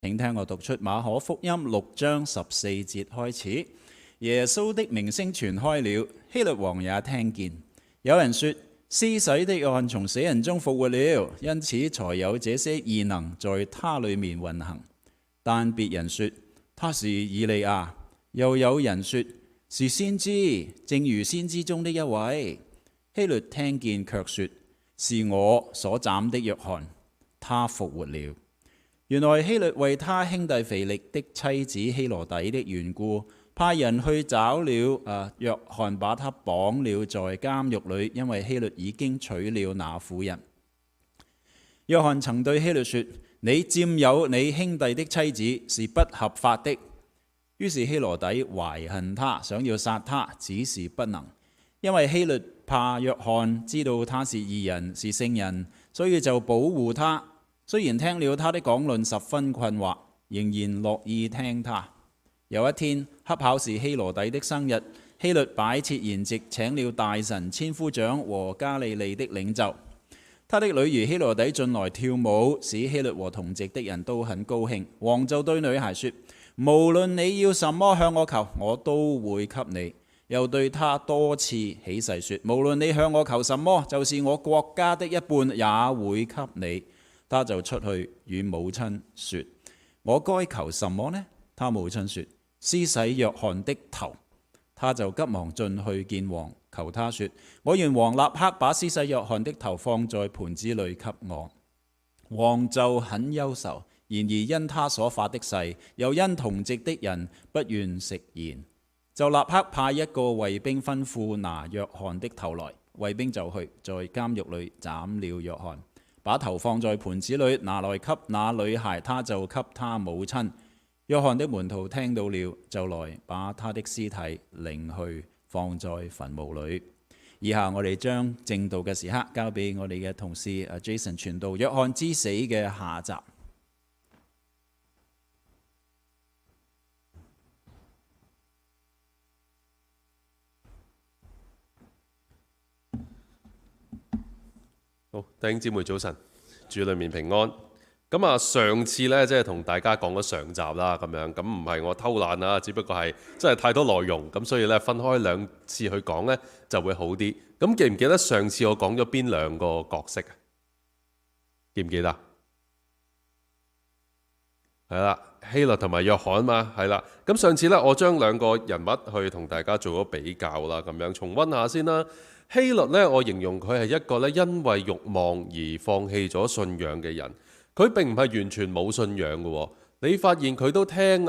請聽我讀出馬可福音6章14節開始。耶穌的名聲傳開了，希律王也聽見。有人說，施洗的約翰從死人中復活了，因此才有這些異能在他裏面運行。但別人說他是以利亞，又有人說是先知，正如先知中的一位。希律聽見卻說，是我所斬的約翰，他復活了。原來希律為他兄弟腓力的妻子希羅底的緣故，派人去找了約翰，把他綁了在監獄裏，因為希律已經娶了那婦人。約翰曾對希律說，你佔有你兄弟的妻子是不合法的。於是希羅底懷恨他，想要殺他，只是不能，因為希律怕約翰知道他是義人，是聖人，所以就保護他。雖然聽了他的講論十分困惑，仍然樂意聽他。有一天，恰巧是希羅底的生日，希律擺設筵席，請了大臣、千夫長和加利利的領袖。他的女兒希羅底進來跳舞，使希律和同席的人都很高興。王就對女孩說，無論你要什麼向我求，我都會給你。又對他多次起誓說，無論你向我求什麼，就是我國家的一半也會給你。他就出去與母親說，我該求什麼呢？他母親說，施洗約翰的頭。他就急忙進去見王，求他說，我願王立刻把施洗約翰的頭放在盤子裏給我。王就很憂愁，然而因他所發的誓，又因同席的人不願食言，就立刻派一個衛兵吩咐拿約翰的頭來。衛兵就去，在監獄裏斬了約翰，把頭放在盤子裏，拿來給那女孩，他就給他母親。約翰的門徒聽到了，就來把他的屍體領去，放在墳墓裏。以下我哋將正道嘅時刻交俾我哋嘅同事Jason 傳道約翰之死嘅下集。好，弟兄姊妹早晨，主裏面平安。咁啊，上次呢，即係同大家講咗上集啦，咁樣咁唔係我偷懶啦，只不過係真係太多內容，咁所以呢，分開兩次去講呢就會好啲。咁記唔記得上次我講咗邊兩個角色啊？記唔記得？係啦，希律同埋約翰嘛，係啦。咁上次呢，我將兩個人物去同大家做咗比較啦，咁樣重溫下先啦。希律呢，我形容佢係一個呢，因為慾望而放棄咗信仰嘅人。佢並唔係完全冇信仰嘅喎，你發現佢都聽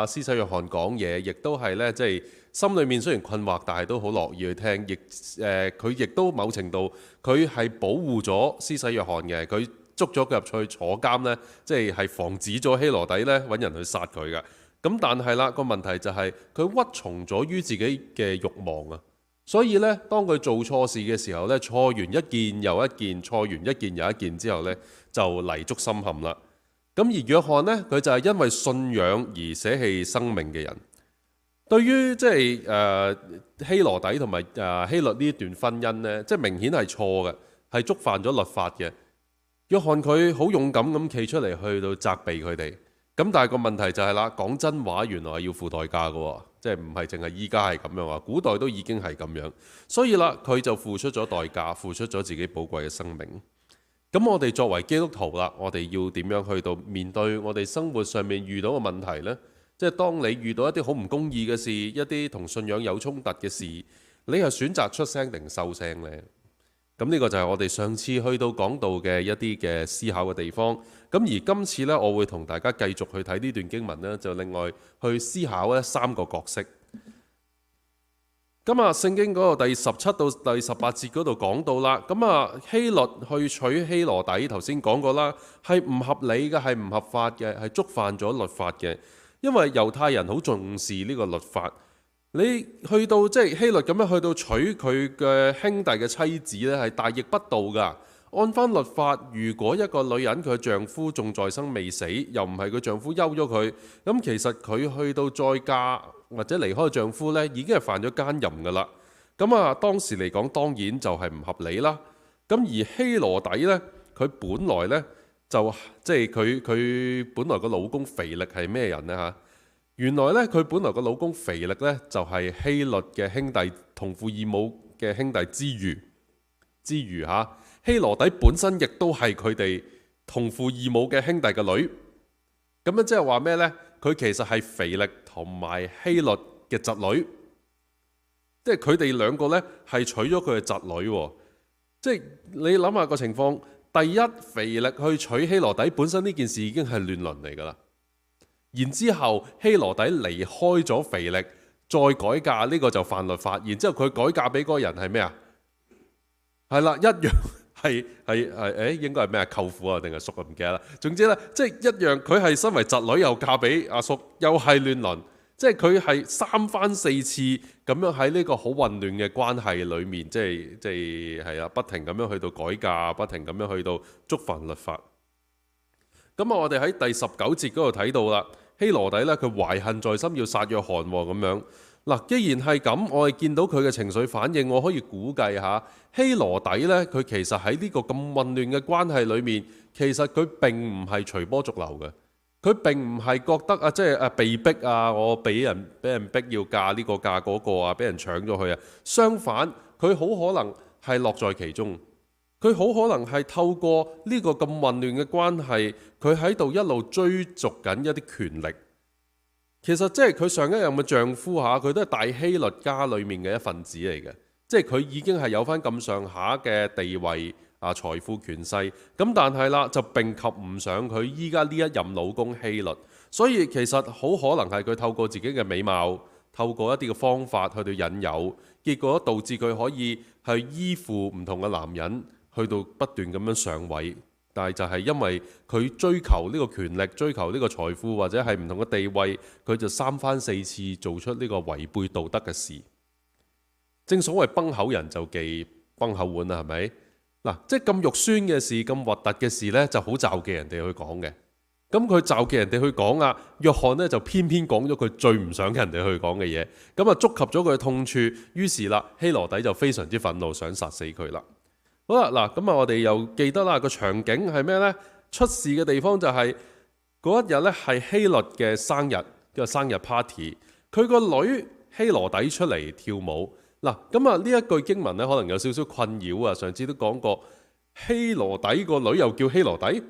施洗約翰講嘢，亦都係呢，即係心裏面雖然困惑，但係都好樂意去聽。佢亦都某程度佢係保護咗施洗約翰嘅，佢捉咗佢入去坐監呢，即係防止咗希羅底呢揾人去殺佢嘅。咁但係啦，個問題就係佢屈從咗於自己嘅慾望啊。所以呢，當佢做錯事嘅時候呢，錯完一件又一件，錯完一件又一件之後呢，就泥足深陷啦。咁而約翰呢，佢就係因為信仰而捨棄生命嘅人。對於即係希羅底同埋希律呢段婚姻呢，即係明顯係錯嘅，係觸犯咗律法嘅。約翰佢好勇敢咁企出嚟去到責備佢哋。咁但係個問題就係啦，講真話原來係要付代價嘅喎，即係唔係淨係依家係咁樣啊？古代都已經係咁樣，所以啦，佢就付出咗代價，付出咗自己寶貴嘅生命。咁我哋作為基督徒啦，我哋要點樣去到面對我哋生活上面遇到嘅問題呢？即係當你遇到一啲好唔公義嘅事，一啲同信仰有衝突嘅事，你係選擇出聲定收聲呢？咁呢個就係我哋上次去到講到嘅一啲嘅思考嘅地方。咁而今次呢，我會同大家繼續去睇呢段經文呢，就另外去思考呢三個角色。咁啊，聖經嗰個第17到第18節嗰度講到啦。咁啊，希律去娶希羅底，頭先講過啦，係唔合理嘅，係唔合法嘅，係觸犯咗律法嘅。因為猶太人好重視呢個律法。你去到即係希律咁樣去到娶佢嘅兄弟嘅妻子呢，係大逆不道㗎。按翻律法，如果一個女人佢丈夫仲在生未死，又唔係佢丈夫休咗佢，咁其實佢去到再嫁或者離開丈夫呢，已經係犯咗奸淫㗎啦。咁啊，當時嚟講當然就係唔合理啦。咁而希羅底呢，佢本來呢，就即係佢本來個老公腓力係咩人呢？嚇？原來呢，佢本來個老公腓力呢，就係希律嘅兄弟，同父異母嘅兄弟之餘嚇，希羅底本身亦都係佢哋同父異母嘅兄弟嘅女。咁樣即係話咩呢？佢其實係腓力同埋希律嘅侄女，即係佢哋兩個呢係娶咗佢嘅侄女喎。即係你諗下個情況，第一，腓力去娶希羅底本身呢件事已經係亂倫嚟㗎啦。然之後希羅底離開咗腓力，再改嫁，呢個就犯律法。然之後佢改嫁俾嗰個人係咩啊？係啦，一樣係應該係咩啊？舅父啊定係叔啊？唔記得啦。總之呢，即係一樣，佢係身為侄女又嫁俾阿叔，又係亂倫。即係佢係三番四次咁樣喺呢個好混亂嘅關係裏面，即係啊，不停咁樣去到改嫁，不停咁樣去到觸犯律法。咁啊，我哋喺第19節嗰度睇到啦，希羅底呢，佢懷恨在心，要殺約翰咁樣。嗱，既然係咁，我哋見到佢嘅情緒反應，我可以估計下希羅底呢，佢其實喺呢個咁混亂嘅關係裏面，其實佢並唔係隨波逐流嘅。佢並唔係覺得啊，即係被逼啊，我俾人逼要嫁呢個嫁嗰個啊，俾人搶咗去啊。相反，佢好可能係樂在其中，佢好可能係透過呢個咁混亂嘅關係，佢喺度一路追逐緊一啲權力。其實即係佢上一任嘅丈夫嚇，佢都係大希律家裏面嘅一份子嚟嘅，即係佢已經係有翻咁上下嘅地位。財富權勢咁，但係啦，就並及唔上佢依家呢一任老公希律，所以其實好可能係佢透過自己嘅美貌，透過一啲嘅方法去到引誘，結果導致佢可以去依附唔同嘅男人，去到不斷咁樣上位。但係就係因為佢追求呢個權力，追求呢個財富或者係唔同嘅地位，佢就三番四次做出呢個違背道德嘅事。正所謂崩口人就忌崩口碗啦，係咪？嗱，即係咁肉酸嘅事，咁核突嘅事呢，就好罩忌人哋去講嘅。咁佢罩忌人哋去講啊，約翰呢就偏偏講咗佢最唔想人哋去講嘅嘢，咁啊觸及咗佢嘅痛處，於是啦，希羅底就非常之憤怒，想殺死佢啦。好啦，嗱，咁啊，我哋又記得啦，個場景係咩呢？出事嘅地方就係嗰一日呢，係希律嘅生日，個生日 party， 佢個女希羅底出嚟跳舞。嗱，咁啊呢一句經文咧，可能有少少困擾啊。上次都講過，希羅底個女又叫希羅底，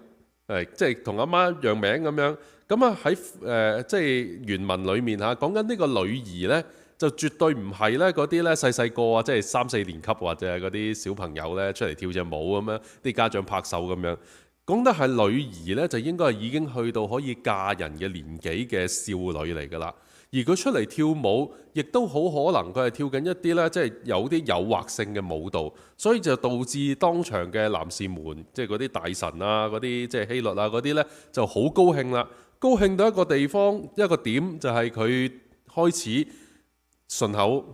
即係同阿媽一樣名咁樣。咁啊喺即係原文裡面嚇講緊呢個女兒呢，就絕對唔係呢嗰啲呢細細個啊，即係3、4年級或者係嗰啲小朋友呢出嚟跳隻舞咁樣，啲家長拍手咁樣。講得係女兒呢，就應該係已經去到可以嫁人嘅年紀嘅少女嚟㗎啦。而佢出嚟跳舞，亦都好可能佢係跳緊一啲呢，即係有啲誘惑性嘅舞蹈，所以就導致當場嘅男士們，即係嗰啲大臣啊、嗰啲即係希律啊嗰啲呢，就好高興啦。高興到一個地方一個點，就係佢開始順口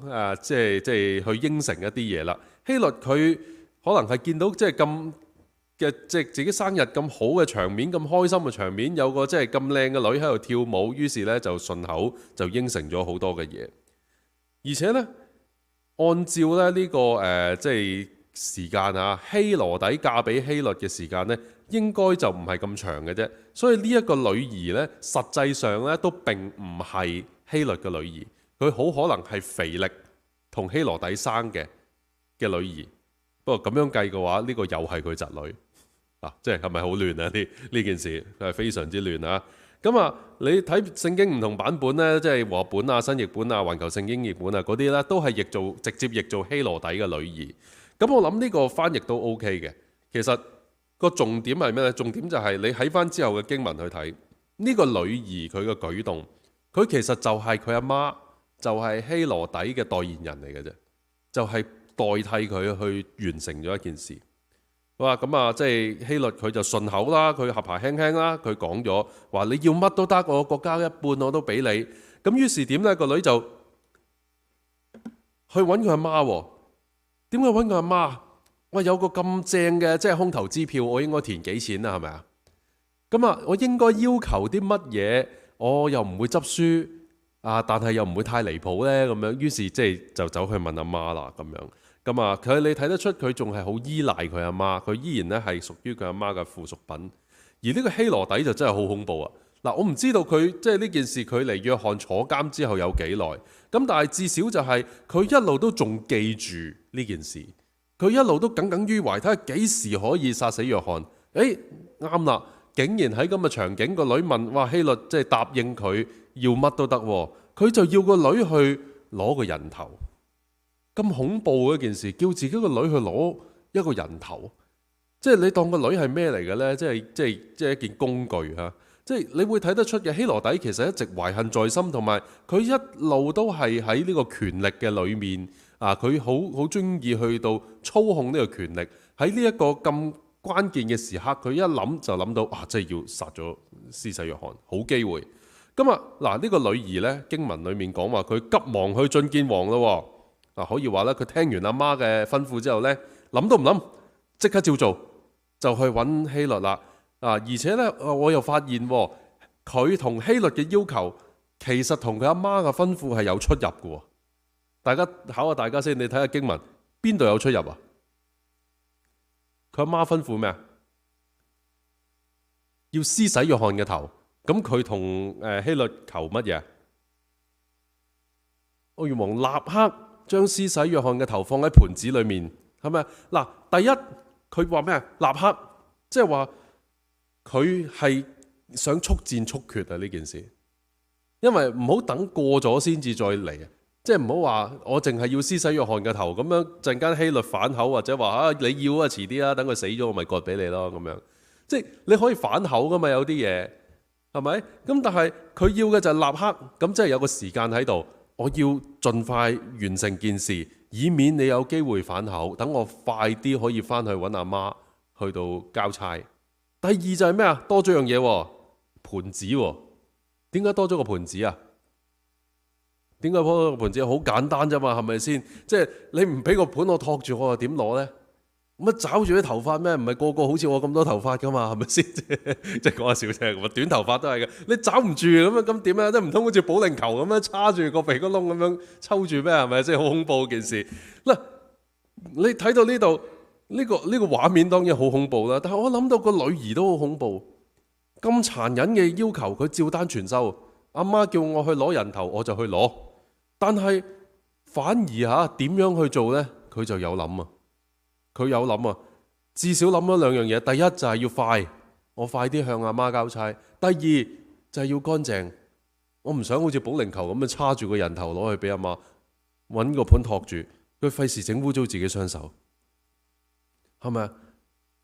即係去應承一啲嘢啦。希律佢可能係見到即係咁嘅即係自己生日咁好嘅場面，咁開心嘅場面，有個即係咁靚嘅女喺度跳舞，於是呢就順口就應承咗好多嘅嘢。而且呢，按照咧呢個即係時間啊，希羅底嫁俾希律嘅時間呢，應該就唔係咁長嘅啫。所以呢一個女兒呢，實際上呢都並唔係希律嘅女兒，佢好可能係腓力同希羅底生嘅女兒。不過咁樣計嘅話，呢個又係佢侄女。即係咪好亂啊？呢件事係非常之亂啊！咁啊，你睇聖經唔同版本呢，即係和本啊、新譯本啊、環球聖經譯本啊嗰啲呢，都係直接譯做希羅底嘅女兒。咁我諗呢個翻譯都 OK 嘅。其實個重點係咩呢？重點就係你喺翻之後嘅經文去睇呢個女兒佢嘅舉動，佢其實就係佢阿媽，就係希羅底嘅代言人嚟嘅啫，就係代替佢去完成咗一件事。哇！咁啊，即係希律佢就順口啦，佢合排輕輕啦，佢講咗話你要乜都得，我國家一半我都俾你。咁於是點呢？個女就去揾佢阿媽。點解揾佢阿媽？我有個咁正嘅即係空頭支票，我應該填幾錢啊？係咪啊？咁啊，我應該要求啲乜嘢？我又唔會執輸啊，但係又唔會太離譜呢。咁樣。於是即係就走去問阿媽啦，咁樣。咁啊，你睇得出佢仲係好依賴佢阿媽，佢依然咧係屬於佢阿媽嘅附屬品。而呢個希羅底就真係好恐怖啊！嗱，我唔知道佢即係呢件事距離約翰坐監之後有幾耐，咁但係至少就係佢一路都仲記住呢件事，佢一路都耿耿於懷，睇下幾時可以殺死約翰。誒，啱啦，竟然喺咁嘅場景，個女問：哇，希律即係答應佢要乜都得，佢就要個女去攞個人頭。咁恐怖嘅一件事，叫自己個女去攞一個人頭，即係你當個女係咩嚟嘅呢？即係一件工具嚇。即係你會睇得出嘅，希羅底其實一直懷恨在心，同埋佢一路都係喺呢個權力嘅裏面啊！佢好中意去到操控呢個權力。喺呢一個咁關鍵嘅時刻，佢一諗就諗到啊，即係要殺咗施洗約翰，好機會。咁啊嗱，呢個女兒呢，經文裡面講話佢急忙去進見王咯。嗱，可以話咧，佢聽完阿媽嘅吩咐之後呢，諗都唔諗，即刻照做，就去揾希律啦。而且咧，我又發現佢同希律嘅要求，其實同佢阿媽嘅吩咐係有出入嘅。大家考下大家先，你睇下經文邊度有出入啊？佢阿媽吩咐咩啊？要施洗約翰嘅頭。咁佢同希律求乜嘢？我願王立刻將施洗約翰嘅頭放喺盤子裏面，係咪？嗱，第一佢話咩啊？立刻，即係話。佢係想速戰速決啊！呢件事，因為唔好等過咗先至再嚟啊！即係唔好話我淨係要施洗約翰嘅頭，咁樣陣間希律反口或者話啊你要啊，遲啲啊，等佢死咗我咪割俾你咯咁樣。即係你可以反口噶嘛，有啲嘢係咪？咁但係佢要嘅就係立刻，咁即係有個時間喺度，我要盡快完成件事，以免你有機會反口，等我快啲可以翻去揾阿媽去到交差。第二就係咩啊？多咗樣嘢，盤子。點解多咗個盤子啊？點解多咗個盤子？好簡單啫嘛，係咪先？即係你唔俾個盤我托住，我又點攞呢？乜找住啲頭髮咩？唔係個個好似我咁多頭髮噶嘛，係咪先？即係講下笑啫，咁短頭髮都係嘅。你找唔住咁樣，咁點啊？即係唔通好似保齡球咁樣叉住個鼻哥窿咁樣抽住咩？係咪先？好恐怖件事。嗱，你睇到呢度。呢個畫面當然好恐怖啦，但係我諗到個女兒都好恐怖，咁殘忍嘅要求佢照單全收。阿媽叫我去攞人頭，我就去攞，但係反而點樣去做呢？佢就有諗啊，佢有諗啊，至少諗咗兩樣嘢。第一就係要快，我快啲向阿媽交差；第二就係要乾淨，我唔想好似保齡球咁樣叉住個人頭攞去俾阿媽，揾個盤托住，佢費事整污糟自己雙手。係咪啊？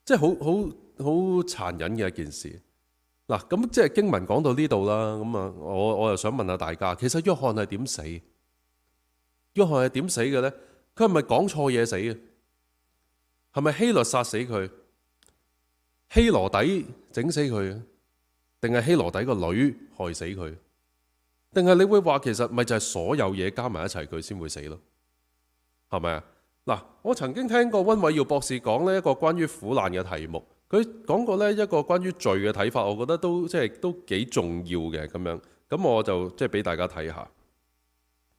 即係好殘忍嘅一件事。嗱，咁即係經文講到呢度啦。咁啊，我又想問下大家，其實約翰係點死？約翰係點死嘅呢？佢係咪講錯嘢死嘅？係咪希律殺死佢？希羅底整死佢？定係希羅底個女害死佢？定係你會話其實咪就係所有嘢加埋一齊佢先會死咯？係咪啊？嗱，我曾經聽過溫偉耀博士講呢一個關於苦難嘅題目，佢講過呢一個關於罪嘅睇法，我覺得都幾重要嘅咁樣，咁我就即係俾大家睇下。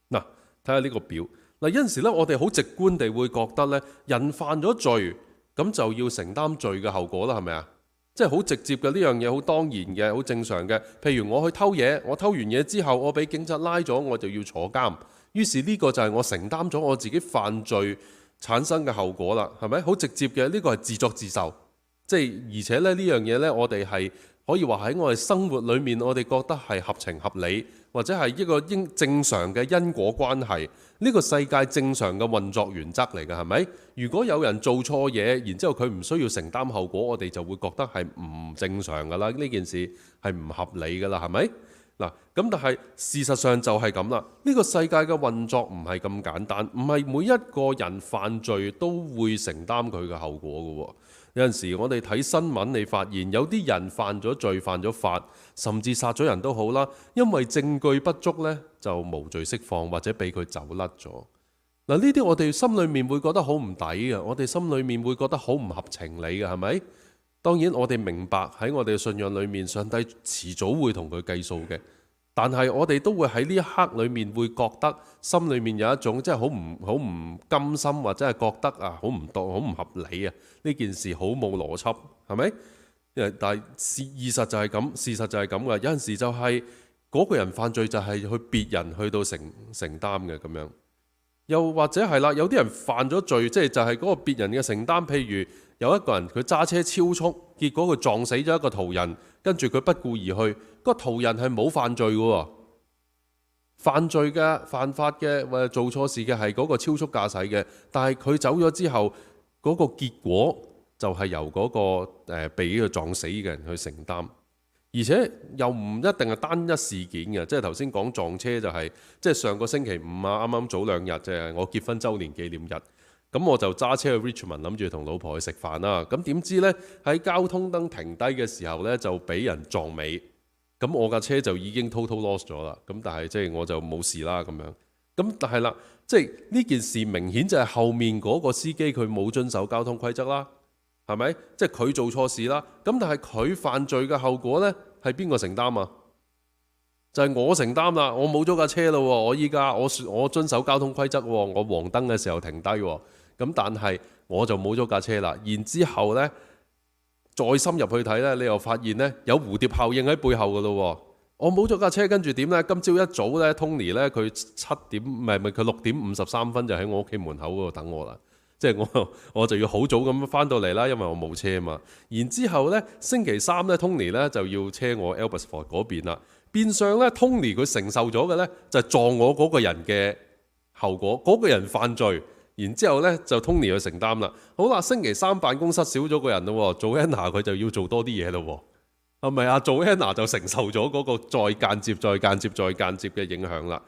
嗱，睇下呢個表。嗱，有陣時呢，我哋好直觀地會覺得呢，人犯咗罪，咁就要承擔罪嘅後果啦，係咪啊？即係好直接嘅呢樣嘢，好當然嘅，好正常嘅。譬如我去偷嘢，我偷完嘢之後，我俾警察拉咗，我就要坐監。於是呢個就係我承擔咗我自己犯罪產生嘅後果啦，係咪？好直接嘅，呢個係自作自受。即係而且咧，呢樣嘢呢，我哋係可以話喺我哋生活裏面，我哋覺得係合情合理，或者係一個正常嘅因果關係。呢個世界正常嘅運作原則嚟嘅，係咪？如果有人做錯嘢，然之後佢唔需要承擔後果，我哋就會覺得係唔正常噶啦。呢件事係唔合理噶啦，係咪？嗱，咁但係事實上就係咁啦。呢個世界嘅運作唔係咁簡單，唔係每一個人犯罪都會承擔佢嘅後果嘅喎。有陣時我哋睇新聞，你發現有啲人犯咗罪、犯咗法，甚至殺咗人都好啦，因為證據不足呢，就無罪釋放或者俾佢走甩咗。嗱，呢啲我哋心裏面會覺得好唔抵嘅，我哋心裏面會覺得好唔合情理嘅，係咪？當然我哋明白喺我哋嘅信仰裏面，上帝遲早會同佢計數嘅。但係我哋都會喺呢一刻裏面會覺得心裏面有一種即係好唔甘心，或者係覺得好唔合理啊！呢件事好冇邏輯，係咪？但係事實就係咁，事實就係咁嘅。有陣時就係嗰個人犯罪就係去別人去到承擔嘅咁樣。又或者係啦，有啲人犯咗罪，即係就係嗰個別人嘅承擔。譬如有一個人佢揸車超速，結果佢撞死咗一個途人，跟住佢不顧而去，個途人係冇犯罪嘅喎。犯罪嘅、犯法嘅或者做錯事嘅係嗰個超速駕駛嘅，但係佢走咗之後，嗰個結果就係由嗰個被佢撞死嘅人去承擔，而且又唔一定係單一事件嘅，即係頭先講撞車就係即係上個星期五啊，啱啱早兩日就係我結婚週年紀念日，咁我就揸車去 Richmond 諗住同老婆去食飯啦，咁點知呢，喺交通燈停低嘅時候呢，就俾人撞尾。咁我架車就已經 total loss 咗啦，咁但係即係我就冇事啦咁樣。咁但係啦，即係呢件事明顯就係後面嗰個司機佢冇遵守交通規則啦，係咪？即係佢做錯事啦。咁但係佢犯罪嘅後果呢，係邊個承擔啊？就係我承擔啦，我冇咗架車咯，我依家我遵守交通規則，我黃燈嘅時候停低，咁但係我就冇咗架車啦。然之後呢，再深入去睇呢，你又發現呢，有蝴蝶效應喺背後噶咯。我冇咗架車，跟住點呢？今朝一早呢 Tony 呢，佢佢6:53就喺我屋企門口嗰度等我啦。即係我就要好早咁翻到嚟啦，因為我冇車嘛。然之後呢，星期三呢 Tony 呢就要車我 Abbotsford 嗰邊啦。變相呢 Tony 佢承受咗嘅呢，就係撞我嗰個人嘅後果，嗰個人犯罪。然之後呢，就 Tony 去承擔啦。好啦，星期三辦公室少咗個人咯，Joanna 佢就要做多啲嘢咯，係咪啊？Joanna 就承受咗嗰個再間接嘅影響啦。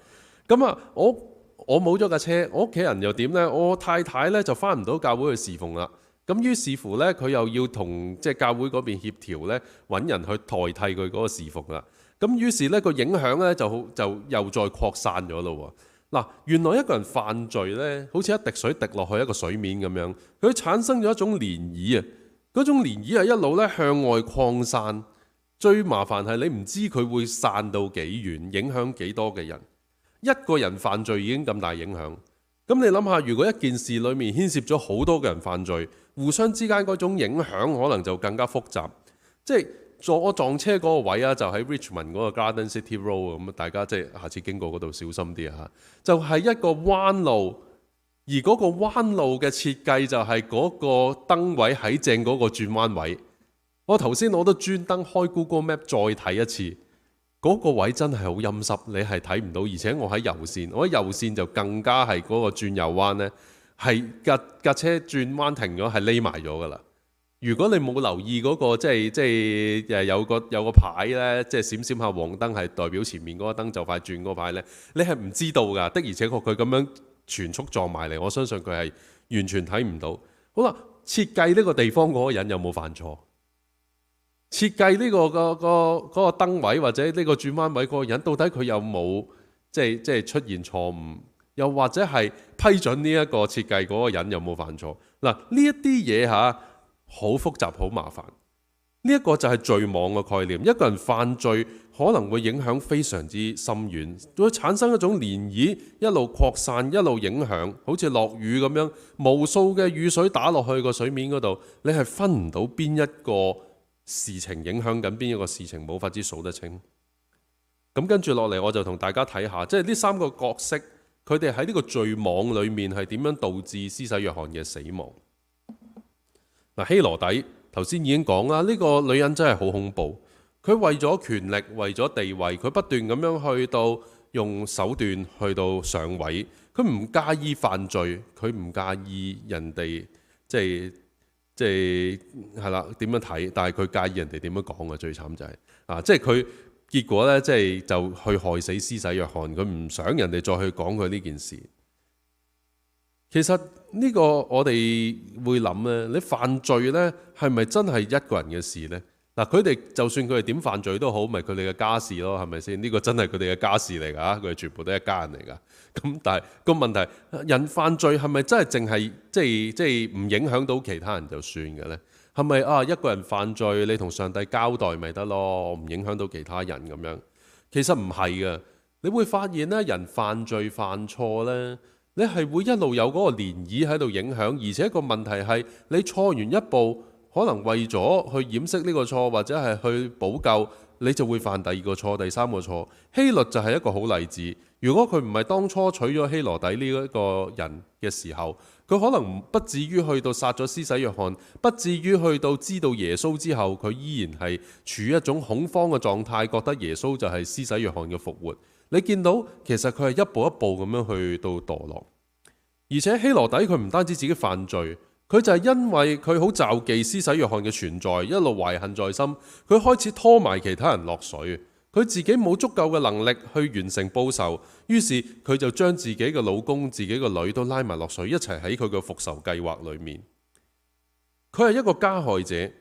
咁啊，我冇咗架車，我屋企人又點呢？我太太呢就翻唔到教會去侍奉啦。咁於是乎呢，佢又要同即係教會嗰邊協調呢，揾人去代替佢嗰個侍奉啦。咁於是呢個影響呢，就又再擴散咗咯。嗱，原來一個人犯罪呢，好似一滴水滴落去一個水面咁樣，佢產生咗一種漣漪啊！嗰種漣漪係一路咧向外擴散，最麻煩係你唔知佢會散到幾遠，影響幾多嘅人。一個人犯罪已經咁大影響，咁你諗下，如果一件事裡面牽涉咗好多個人犯罪，互相之間嗰種影響可能就更加複雜，即係。我撞車嗰個位啊，就喺 Richmond 嗰個 Garden City Road 咁，大家即係下次經過嗰度小心啲啊！就係一個彎路，而嗰個彎路嘅設計就係嗰個燈位喺正嗰個轉彎位。我頭先我都專登開 Google Map 再睇一次，嗰個位真係好陰濕，你係睇唔到。而且我喺右線，我喺右線就更加係嗰個轉右彎呢，係架車轉彎停咗，係匿埋咗噶啦。如果你冇留意嗰個即係有個牌呢，即係閃閃下黃燈係代表前面嗰個燈就快轉嗰個牌呢，你係唔知道㗎。的而且確佢咁樣全速撞埋嚟，我相信佢係完全睇唔到。好啦，設計呢個地方嗰個人有冇犯錯？設計呢個嗰個燈位或者呢個轉彎位嗰個人，到底佢有冇即係出現錯誤？又或者係批准呢一個設計嗰個人有冇犯錯？嗱，呢一啲嘢嚇。好複雜，好麻煩。呢一個就係罪網嘅概念。一個人犯罪可能會影響非常之深遠，會產生一種漣漪，一路擴散，一路影響，好似落雨咁樣，無數嘅雨水打落去個水面嗰度，你係分唔到邊一個事情影響緊邊一個事情，冇法子數得清。咁跟住落嚟，我就同大家睇下，即係呢三個角色，佢哋喺呢個罪網裏面係點樣導致施洗約翰嘅死亡。希羅底頭先已經講啦，呢個女人真係好恐怖。佢為咗權力，為咗地位，佢不斷咁樣去到用手段去到上位。佢唔介意犯罪，佢唔介意人哋即係啦點樣睇，但係佢介意人哋點樣講嘅。最慘就係即係佢結果呢，即係就去害死施洗約翰。佢唔想人哋再去講佢呢件事。其實呢個我哋會諗咧，你犯罪呢係咪真係一個人嘅事呢？嗱，佢哋就算佢哋點犯罪都好，咪佢哋嘅家事咯，係咪先？呢個真係佢哋嘅家事嚟㗎，佢哋全部都係一家人嚟㗎。咁但係個問題，人犯罪係咪真係淨係即係唔影響到其他人就算嘅呢？係咪一個人犯罪，你同上帝交代咪得咯？唔影響到其他人咁樣？其實唔係㗎，你會發現呢，人犯罪犯錯呢。你係會一路有嗰個漣漪喺度影響，而且個問題係你錯完一步，可能為咗去掩飾呢個錯，或者係去補救，你就會犯第二個錯、第三個錯。希律就係一個好例子。如果佢唔係當初娶咗希羅底呢一個人嘅時候，佢可能不至於去到殺咗施洗約翰，不至於去到知道耶穌之後，佢依然係處於一種恐慌嘅狀態，覺得耶穌就係施洗約翰嘅復活。你見到其實佢係一步一步咁樣去到墮落，而且希羅底佢唔單止自己犯罪，佢就係因為佢好罩忌施洗約翰嘅存在，一路懷恨在心，佢開始拖埋其他人落水。佢自己冇足夠嘅能力去完成報仇，於是佢就將自己嘅老公、自己嘅女都拉埋落水，一齊喺佢嘅復仇計劃裏面。佢係一個加害者，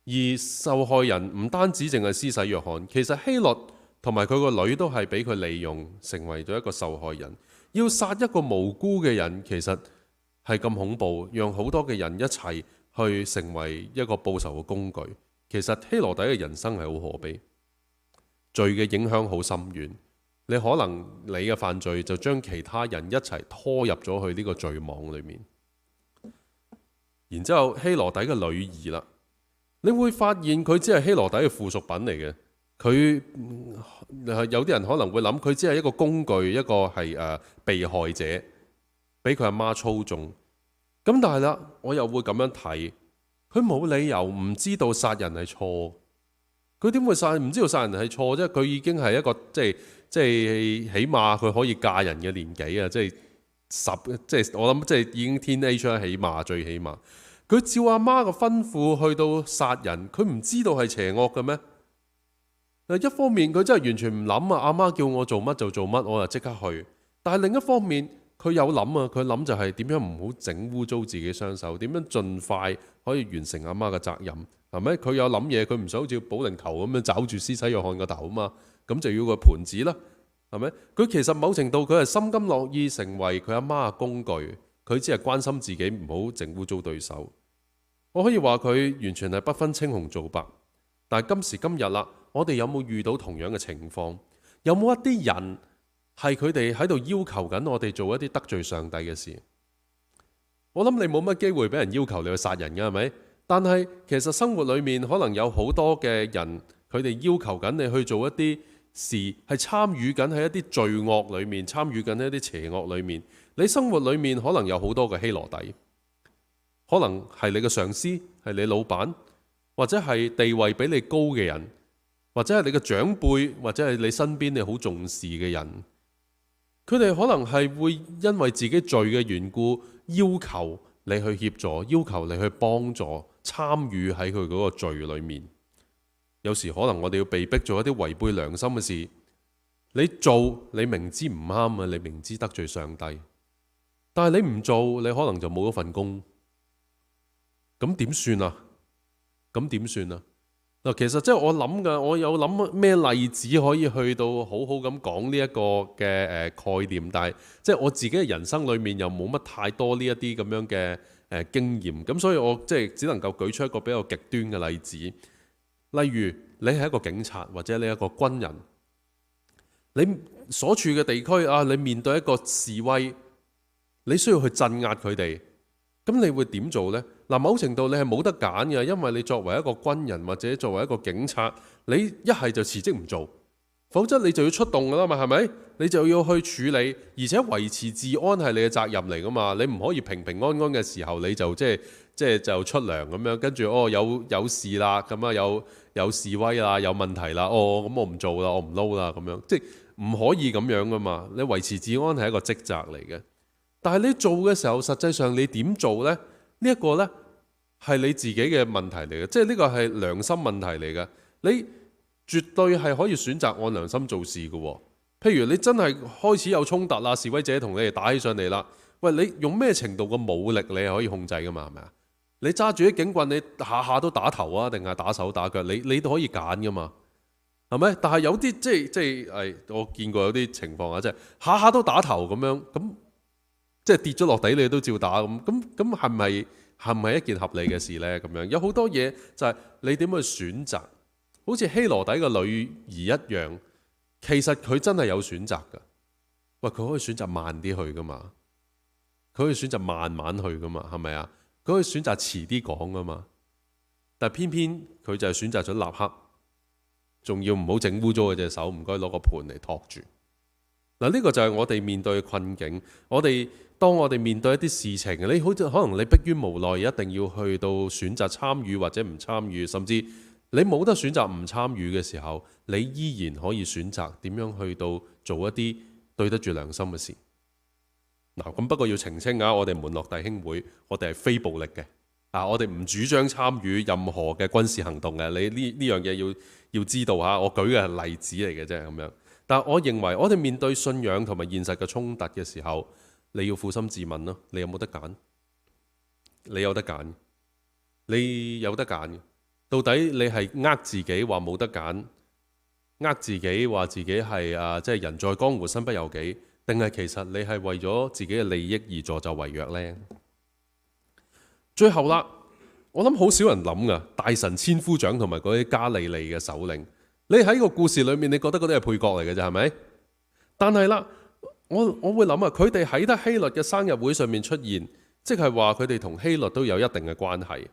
而受害人唔單止淨係施洗約翰，其實希律同埋佢個女都係俾佢利用，成為咗一個受害人。要殺一個無辜嘅人，其實係咁恐怖，讓好多嘅人一齊去成為一個報仇嘅工具。其實希羅底嘅人生係好可悲。罪嘅影響好深遠，你可能你嘅犯罪就將其他人一齊拖入咗去呢個罪網裏面。然之後希羅底嘅女兒啦，你會發現佢只係希羅底嘅附屬品嚟嘅。佢有啲人可能會諗佢只係一個工具，一個係被害者，俾佢阿媽操縱。咁但係啦，我又會咁樣睇，佢冇理由唔知道殺人係錯。佢點會唔知道殺人係錯啫？佢已經係一個即係起碼佢可以嫁人嘅年紀啊！即係我諗即係已經 teenage 起碼最起碼。佢照阿媽嘅吩咐去到殺人，佢唔知道係邪惡嘅咩？一方面佢真係完全唔諗啊！阿媽叫我做乜就做乜，我就即刻去。但係另一方面佢有諗啊！佢諗就係點樣唔好整污糟自己雙手，點樣盡快可以完成阿媽嘅責任。係咪？佢有諗嘢，佢唔想好似保齡球咁樣抓住施洗約翰個頭啊嘛，咁就要個盤子啦，係咪？佢其實某程度佢係心甘樂意成為佢阿媽嘅工具，佢只係關心自己唔好整污糟對手。我可以話佢完全係不分青紅皂白。但係今時今日啦，我哋有冇遇到同樣嘅情況？有冇一啲人係佢哋喺度要求緊我哋做一啲得罪上帝嘅事？我諗你冇乜機會俾人要求你去殺人㗎，係咪？但係其實生活裏面可能有好多嘅人，佢哋要求緊你去做一啲事，係參與緊喺一啲罪惡裏面，參與緊喺一啲邪惡裏面。你生活裏面可能有好多嘅希羅底，可能係你嘅上司，係你老闆，或者係地位比你高嘅人，或者係你嘅長輩，或者係你身邊你好重視嘅人。佢哋可能係會因為自己罪嘅緣故，要求你去協助，要求你去幫助，參與喺佢嗰個罪裏面。有時可能我哋要被逼做一啲違背良心嘅事，你做你明知唔啱啊，你明知得罪上帝，但係你唔做，你可能就冇咗份工。咁點算啊？咁點算啊？嗱，其實即係我諗嘅，我有諗咩例子可以去到好好咁講呢一個嘅概念，但係即係我自己嘅人生裏面又冇乜太多呢一啲咁樣嘅經驗，咁所以我即係只能夠舉出一個比較極端嘅例子。例如你係一個警察或者你係一個軍人，你所處嘅地區啊，你面對一個示威，你需要去鎮壓佢哋，咁你會點做呢？嗱，某程度你係冇得揀嘅，因為你作為一個軍人或者作為一個警察，你一係就辭職唔做，否則你就要出動噶啦嘛，係咪？你就要去處理，而且維持治安係你嘅責任嚟噶嘛，你唔可以平平安安嘅時候你就即係就出糧咁樣，跟住有事啦，咁啊有示威啦，有問題啦，咁我唔做啦，我唔撈啦咁樣，即係唔可以咁樣噶嘛。你維持治安係一個職責嚟嘅，但係你做嘅時候，實際上你點做呢？呢一個呢，係你自己嘅問題嚟嘅，即係呢個係良心問題嚟嘅。你絕對係可以選擇按良心做事嘅。譬如你真係開始有衝突啦，示威者同你哋打起上嚟啦，喂，你用咩程度嘅武力你係可以控制噶嘛？係咪啊？你揸住啲警棍，你下下都打頭啊，定係打手打腳？你都可以揀噶嘛？係咪？但係有啲即係我見過有啲情況啊，即係下下都打頭咁樣，咁即係跌咗落地你都照打咁係咪一件合理嘅事呢？咁樣有好多嘢就係你點去選擇，好似希羅底嘅女兒一樣，其實佢真係有選擇㗎。喂，佢可以選擇慢啲去㗎嘛，佢可以選擇慢慢去㗎嘛，係咪啊？佢可以選擇遲啲講㗎嘛，但偏偏佢就係選擇咗立刻，仲要唔好整污糟佢隻手，唔該攞個盤嚟托住。嗱，呢個就係我哋面對嘅困境。當我哋面對一啲事情，你好似可能你迫於無奈，一定要去到選擇參與或者唔參與，甚至你冇得選擇唔參與嘅時候，你依然可以選擇點樣去到做一啲對得住良心嘅事。嗱，咁不過要澄清啊，我哋門諾弟兄會，我哋係非暴力嘅，我哋唔主張參與任何嘅軍事行動嘅。你呢樣嘢要知道嚇，我舉嘅係例子嚟嘅啫咁樣。但我認為我哋面對信仰同埋現實嘅衝突嘅時候，你要負心自問咯，你有冇得揀？你有得揀，你有得揀。到底你係呃自己話冇得揀，呃自己話自己係即係人在江湖身不由己，定係其實你係為咗自己嘅利益而助紂為虐呢？最後啦，我諗好少人諗噶，大臣千夫長同埋嗰啲加利利嘅首領，你喺個故事裏面，你覺得嗰啲係配角嚟嘅啫，係咪？但係啦，我會諗啊，佢哋喺得希律嘅生日會上面出現，即係話佢哋同希律都有一定嘅關係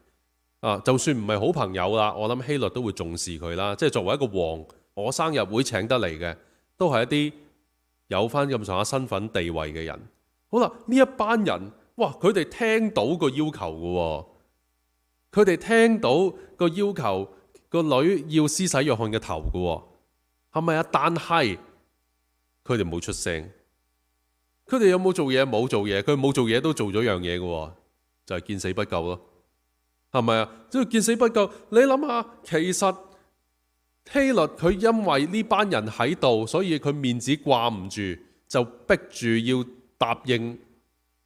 啊。就算唔係好朋友啦，我諗希律都會重視佢啦。即係作為一個王，我生日會請得嚟嘅，都係一啲有翻咁上下身份地位嘅人。好啦，呢一班人，哇！佢哋聽到個要求嘅，佢哋聽到個要求，個女要施洗約翰嘅頭嘅，係咪啊？但係佢哋冇出聲。佢哋有冇做嘢？冇做嘢。佢冇做嘢都做咗樣嘢嘅，就係見死不救咯。係咪啊？即係見死不救。你諗下，其實希律佢因為呢班人喺度，所以佢面子掛唔住，就逼住要答應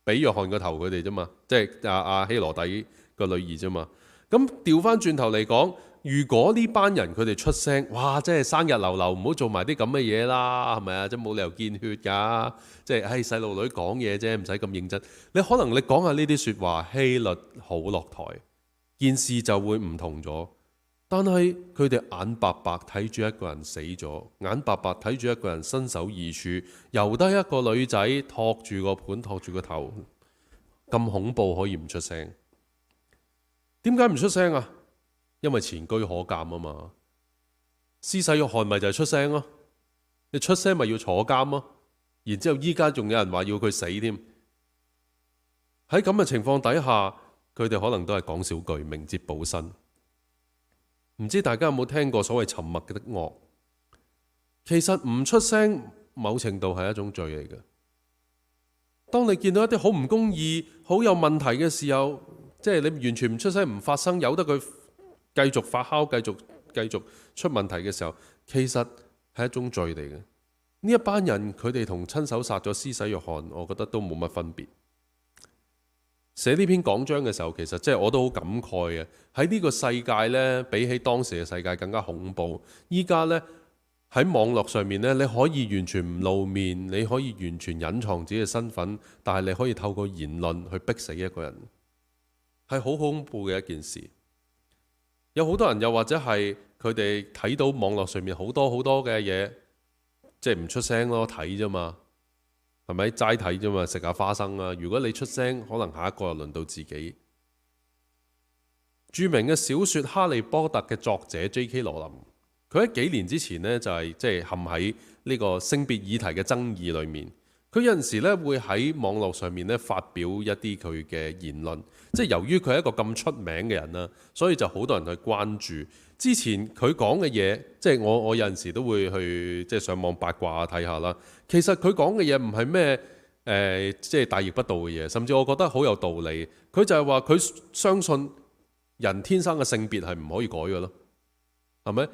俾約翰個頭佢哋啫嘛。即係阿希羅底個女兒啫嘛。咁調翻轉頭嚟講，如果呢班人佢哋出聲，哇！即係生日流流，唔好做埋啲咁嘅嘢啦，係咪啊？即係冇理由見血㗎。即係細路女講嘢啫，唔使咁認真。你可能你講下呢啲説話，希律好落台，件事就會唔同咗。但係佢哋眼白白睇住一個人死咗，眼白白睇住一個人身首異處，由得一個女仔托住個盤，托住個頭，咁恐怖可以唔出聲？點解唔出聲啊？因為前車可鑑啊嘛。施洗約翰咪就係出聲咯，你出聲咪要坐監咯。然之後依家仲有人話要佢死添。喺咁嘅情況底下，佢哋可能都係講少句，明哲保身。唔知大家有冇聽過所謂沉默嘅惡？其實唔出聲，某程度係一種罪嚟嘅。當你見到一啲好唔公義、好有問題嘅時候，即係你完全唔出聲、唔發聲，由得佢繼續發酵、繼續出問題嘅時候，其實係一種罪嚟嘅。呢一班人佢哋同親手殺咗施洗約翰，我覺得都冇乜分別。寫呢篇講章嘅時候，其實即係我都好感慨嘅。喺呢個世界呢，比起當時嘅世界更加恐怖。依家呢，喺網絡上面呢，你可以完全唔露面，你可以完全隱藏自己嘅身份，但係你可以透過言論去逼死一個人，係好恐怖嘅一件事。有好多人又或者係佢哋睇到網絡上面好多嘅嘢，即係唔出聲咯，睇啫嘛，係咪齋睇啫嘛？食下花生啊！如果你出聲，可能下一個又輪到自己。著名嘅小説《哈利波特》嘅作者 J.K. 羅琳，佢喺幾年之前呢，就係即係陷喺呢個性別議題嘅爭議裏面。佢有陣時咧會喺網絡上面咧發表一啲佢嘅言論，即係由於佢係一個咁出名嘅人啦，所以就好多人去關注。之前佢講嘅嘢，即係我有陣時都會去即係上網八卦睇下啦。其實佢講嘅嘢唔係咩即係大逆不道嘅嘢，甚至我覺得好有道理。佢就係話佢相信人天生嘅性別係唔可以改嘅咯。係咪？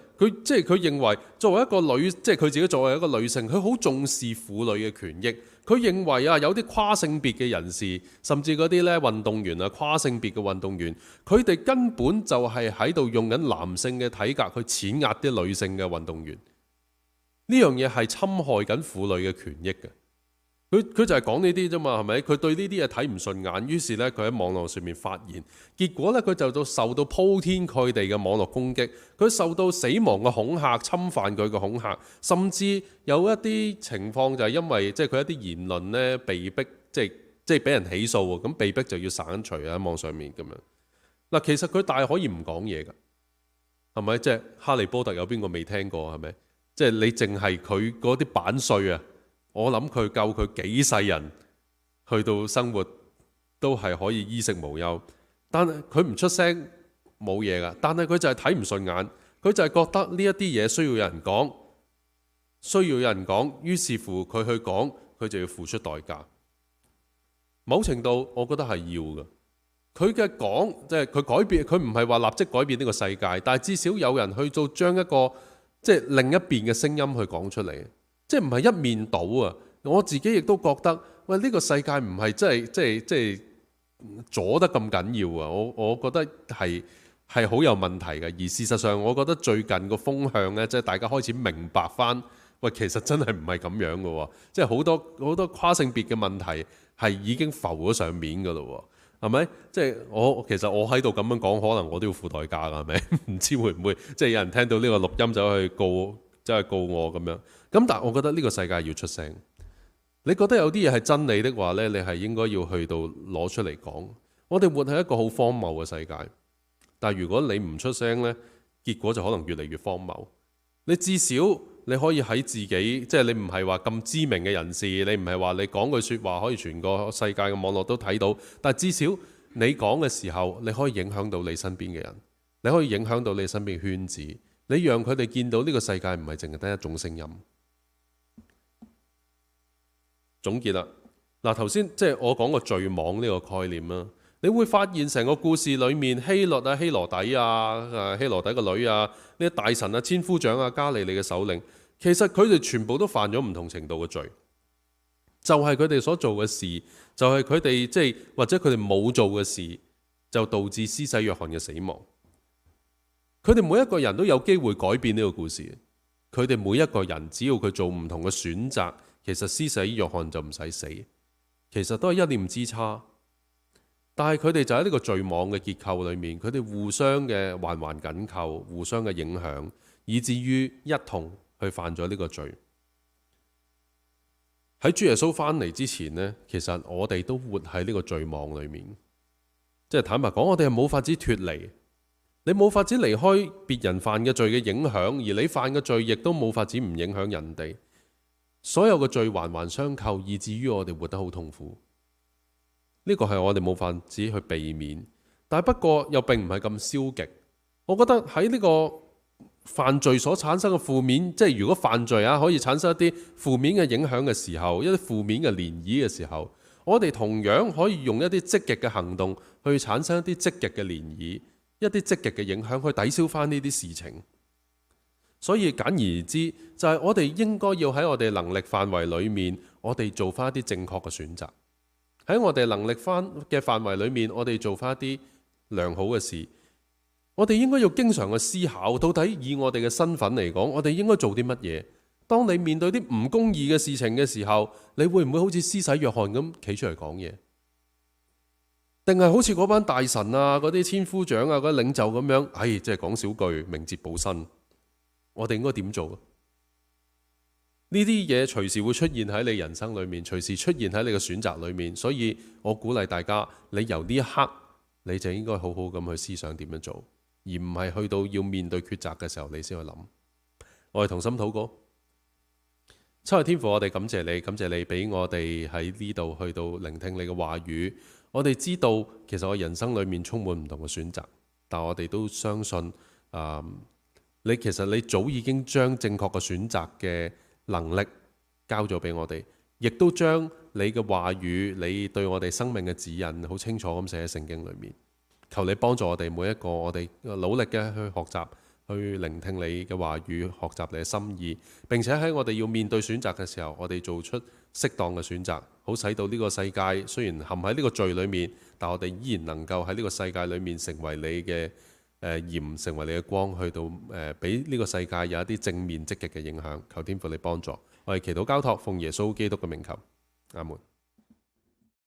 即係佢認為作為一個女，即係佢自己作為一個女性，佢好重視婦女嘅權益。佢認為啊，有啲跨性別嘅人士，甚至嗰啲咧運動員啊，跨性別嘅運動員，佢哋根本就係喺度用緊男性嘅體格去碾壓啲女性嘅運動員。呢樣嘢係侵害緊婦女嘅權益嘅。佢就係講呢啲啫嘛，係咪？佢對呢啲嘢睇唔順眼，於是呢，佢喺網絡上面發言，結果呢，佢就受到鋪天蓋地嘅網絡攻擊，佢受到死亡嘅恐嚇、侵犯佢嘅恐嚇，甚至有一啲情況就係因為即係佢一啲言論呢被逼，即係俾人起訴喎，咁被逼就要刪除喺網上面咁樣。嗱，其實佢大可以唔講嘢㗎，係咪？即係哈利波特有邊個未聽過係咪？即係你淨係佢嗰啲版稅啊，我諗佢夠佢幾世人去到生活都係可以衣食無憂。但係佢唔出聲冇嘢㗎，但係佢就係睇唔順眼，佢就係覺得呢一啲嘢需要有人講，需要有人講，於是乎佢去講，佢就要付出代價。某程度我覺得係要嘅。佢嘅講即係佢改變，佢唔係話立即改變呢個世界，但係至少有人去做將一個即係另一邊嘅聲音去講出嚟，即係唔係一面倒啊！我自己亦都覺得，喂，呢個世界唔係即係阻得咁緊要啊！我覺得係好有問題嘅。而事實上，我覺得最近個風向呢，即係大家開始明白翻，喂，其實真係唔係咁樣嘅喎，即係好多跨性別嘅問題係已經浮咗上面嘅咯喎。係咪？即係其實我喺度咁樣講，可能我都要付代價㗎，係咪？唔知會唔會即係有人聽到呢個錄音走去告我咁樣？咁但係我覺得呢個世界要出聲。你覺得有啲嘢係真理的話呢，你係應該要去到攞出嚟講。我哋活喺一個好荒謬嘅世界，但係如果你唔出聲呢，結果就可能越嚟越荒謬。你至少你可以喺自己，即係你唔係話咁知名嘅人士，你唔係話你講句説話可以全個世界嘅網絡都睇到，但係至少你講嘅時候，你可以影響到你身邊嘅人，你可以影響到你身邊嘅圈子，你讓佢哋見到呢個世界唔係淨係得一種聲音。總結啦，嗱，頭先即係我講個罪網呢個概念啦，你會發現成個故事裡面希律啊、希羅底啊、希羅底個女啊、呢啲大臣啊、千夫長啊、加利利嘅首領，其實佢哋全部都犯咗唔同程度嘅罪，就係佢哋所做嘅事，就係佢哋即係或者佢哋冇做嘅事，就導致施洗約翰嘅死亡。佢哋每一個人都有機會改變呢個故事，佢哋每一個人只要佢做唔同嘅選擇，其實施洗約翰就唔使死，其實都係一念之差。但係佢哋就喺呢個罪網嘅結構裏面，佢哋互相嘅環環緊扣，互相嘅影響，以至於一同去犯咗呢個罪。喺主耶穌翻嚟之前呢，其實我哋都活喺呢個罪網裏面。即係坦白講，我哋係冇法子脫離，你冇法子離開別人犯嘅罪嘅影響，而你犯嘅罪亦都冇法子唔影響人哋。所有嘅罪環環相扣，以至於我哋活得好痛苦。呢個係我哋冇法子去避免，但係不過又並唔係咁消極。我覺得喺呢個犯罪所產生嘅負面，即係如果犯罪可以產生一啲負面嘅影響嘅時候，一啲負面嘅漣漪嘅時候，我哋同樣可以用一啲積極嘅行動去產生一啲積極嘅漣漪，一啲積極嘅影響去抵消翻呢啲事情。所以簡而言之，就係我哋應該要喺我哋能力範圍裏面，我哋做翻一啲正確嘅選擇。喺我哋能力翻嘅範圍裏面，我哋做翻一啲良好嘅事。我哋應該要經常去思考，到底以我哋嘅身份嚟講，我哋應該做啲乜嘢？當你面對啲唔公義嘅事情嘅時候，你會唔會好似施洗約翰咁企出嚟講嘢？定係好似嗰班大臣啊、嗰啲千夫長啊、嗰啲領袖咁樣？即係講少句，明哲保身。我哋應該點做？呢啲嘢隨時會出現喺你人生裏面，隨時出現喺你嘅選擇裏面，所以我鼓勵大家，你由呢一刻你就應該好好咁去思想點樣做，而唔係去到要面對抉擇嘅時候你先去諗。我哋同心禱告，親愛天父，我哋感謝你，感謝你俾我哋喺呢度去到聆聽你嘅話語。我哋知道其實我人生裏面充滿唔同嘅選擇，但我哋都相信你其實你早已經將正確嘅選擇嘅能力交咗俾我哋，亦都將你嘅話語，你對我哋生命嘅指引，好清楚咁寫喺聖經裏面。求你幫助我哋每一個，我哋努力嘅去學習，去聆聽你嘅話語，學習你嘅心意，並且喺我哋要面對選擇嘅時候，我哋做出適當嘅選擇，好使到呢個世界雖然陷喺呢個罪裏面，但我哋依然能夠喺呢個世界裏面成為你嘅鹽，成為你嘅光，去到俾呢個世界有一啲正面積極嘅影響。求天父你幫助，我哋祈禱交託，奉耶穌基督嘅名求，阿門。